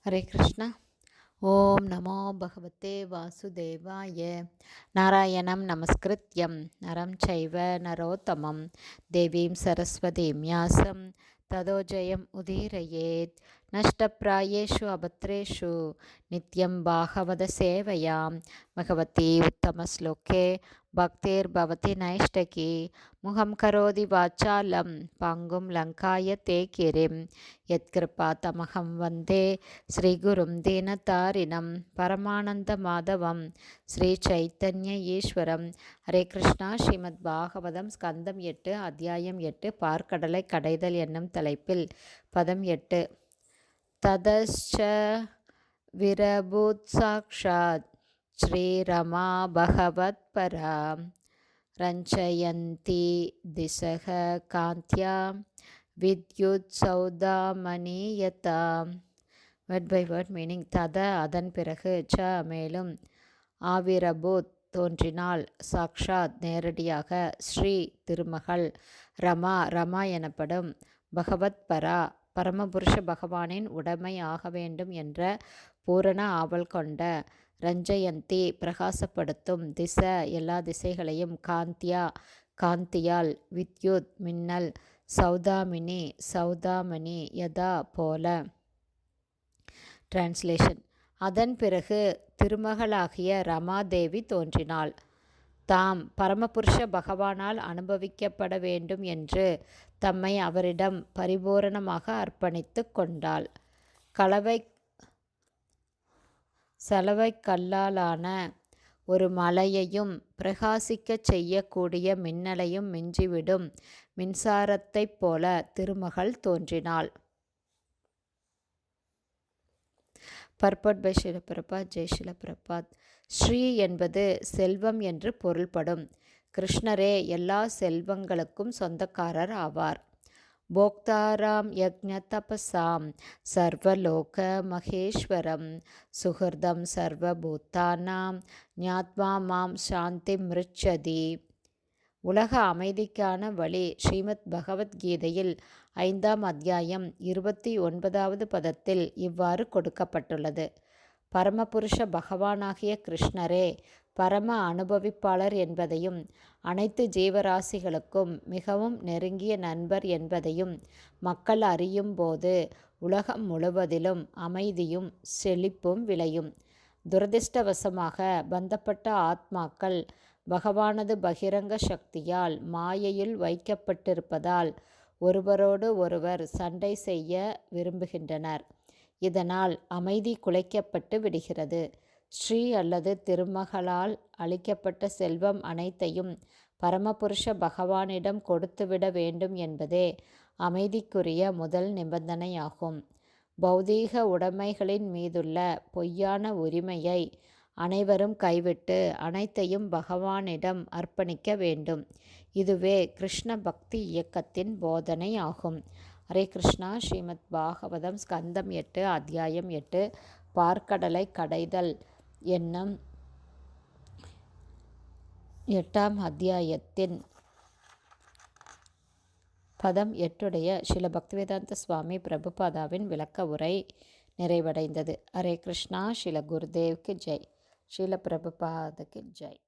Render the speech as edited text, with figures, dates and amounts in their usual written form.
ஹரே கிருஷ்ணா. ஓம் நமோ பகவதே வாசுதேவாய. நாராயணம் நமஸ்கிருத்யம் நரம் சைவ நரோத்தமம் தேவீம் சரஸ்வதீம் யாசம் ததோ ஜெயம் உதீரயேத். நஷ்டப்ராயேஷு அபத்ரேஷு நித்யம் பாகவத சேவையாம் பகவதி உத்தமஸ்லோகே பக்தேர் பவதி நைஷ்டகி. முகம் கரோதி வாச்சாலம் பங்கும் லங்காய தே கிரிம். யத்கிருபா தமகம் வந்தே ஸ்ரீகுரும் தீனதாரிணம் பரமானந்த மாதவம் ஸ்ரீ சைத்தன்ய ஈஸ்வரம். ஹரே கிருஷ்ணா. ஸ்ரீமத் பாகவதம் ஸ்கந்தம் 8 அத்தியாயம் 8 பார்க்கடலை கடைதல் என்னும் தலைப்பில் பதம் 8. ததச்ச விரபூத் சாக்ஷாத் ஸ்ரீரமா பகவத் பரா ரஞ்சயந்தி திசக காந்தியா வித்யுத் சௌதாமணியதா. Word by word meaning. தத அதன் பிறகு, ச மேலும், ஆவிரபூத் தோன்றினாள், சாக்ஷாத் நேரடியாக, ஸ்ரீ திருமகள், ரமா ரமா எனப்படும், பகவத் பரா பரமபுருஷ பகவானின் உடைமை ஆக வேண்டும் என்ற பூரண ஆவல் கொண்ட, ரஞ்சயந்தி பிரகாசப்படுத்தும், திச எல்லா திசைகளையும், காந்தியா காந்தியால், வித்யுத் மின்னல், சௌதாமினி சௌதாமணி யதா போல. டிரான்ஸ்லேஷன். அதன் பிறகு திருமகளாகிய ரமாதேவி தோன்றினாள். தாம் பரமபுருஷ பகவானால் அனுபவிக்கப்பட வேண்டும் என்று தம்மை அவரிடம் பரிபூரணமாக அர்ப்பணித்து கொண்டாள். சலவை கல்லாலான ஒரு மலையையும் பிரகாசிக்கச் செய்யக்கூடிய மின்னலையும் மிஞ்சிவிடும் மின்சாரத்தைப் போல திருமகள் தோன்றினாள். Purport by Srila Prabhupad. ஜெய் ஸ்ரீல பிரபாத். ஸ்ரீ என்பது செல்வம் என்று பொருள்படும். கிருஷ்ணரே எல்லா செல்வங்களுக்கும் சொந்தக்காரர் ஆவார். போக்தாராம் யக்ஞ தபசாம் சர்வலோக மகேஸ்வரம் சுஹர்தம் சர்வபூத்தானாம் ஞாத்மா மாம் சாந்தி மிருச்சதி. உலக அமைதிக்கான வழி. ஸ்ரீமத் பகவத்கீதையில் 5ஆம் அத்தியாயம் 29வது பதத்தில் இவ்வாறு கொடுக்கப்பட்டுள்ளது. பரமபுருஷ பகவானாகிய கிருஷ்ணரே பரம அனுபவிப்பாளர் என்பதையும், அனைத்து ஜீவராசிகளுக்கும் மிகவும் நெருங்கிய நண்பர் என்பதையும் மக்கள் அறியும் போது உலகம் முழுவதிலும் அமைதியும் செழிப்பும் விளையும். துரதிர்ஷ்டவசமாக பந்தப்பட்ட ஆத்மாக்கள் பகவானது பகிரங்க சக்தியால் மாயையில் வைக்கப்பட்டிருப்பதால் ஒருவரோடு ஒருவர் சண்டை செய்ய விரும்புகின்றனர். இதனால் அமைதி குலைக்கப்பட்டு விடுகிறது. ஸ்ரீ அல்லது திருமகளால் அளிக்கப்பட்ட செல்வம் அனைத்தையும் பரமபுருஷ பகவானிடம் கொடுத்துவிட வேண்டும் என்பதே அமைதிக்குரிய முதல் நிபந்தனையாகும். பௌதீக உடைமைகளின் மீதுள்ள பொய்யான உரிமையை அனைவரும் கைவிட்டு அனைத்தையும் பகவானிடம் அர்ப்பணிக்க வேண்டும். இதுவே கிருஷ்ண பக்தி இயக்கத்தின் போதனை ஆகும். ஹரே கிருஷ்ணா. ஸ்ரீமத் பாகவதம் ஸ்கந்தம் 8 அத்தியாயம் 8 பார்க்கடலை கடைதல் என்னும் 8ஆம் அத்தியாயத்தின் பதம் 8 ஸ்ரீல பக்திவேதாந்த சுவாமி பிரபுபாதாவின் விளக்க உரை நிறைவடைந்தது. ஹரே கிருஷ்ணா. ஸ்ரீல குருதேவ்க்கு ஜெய். ஸ்ரீல பிரபுபாதுக்கு ஜெய்.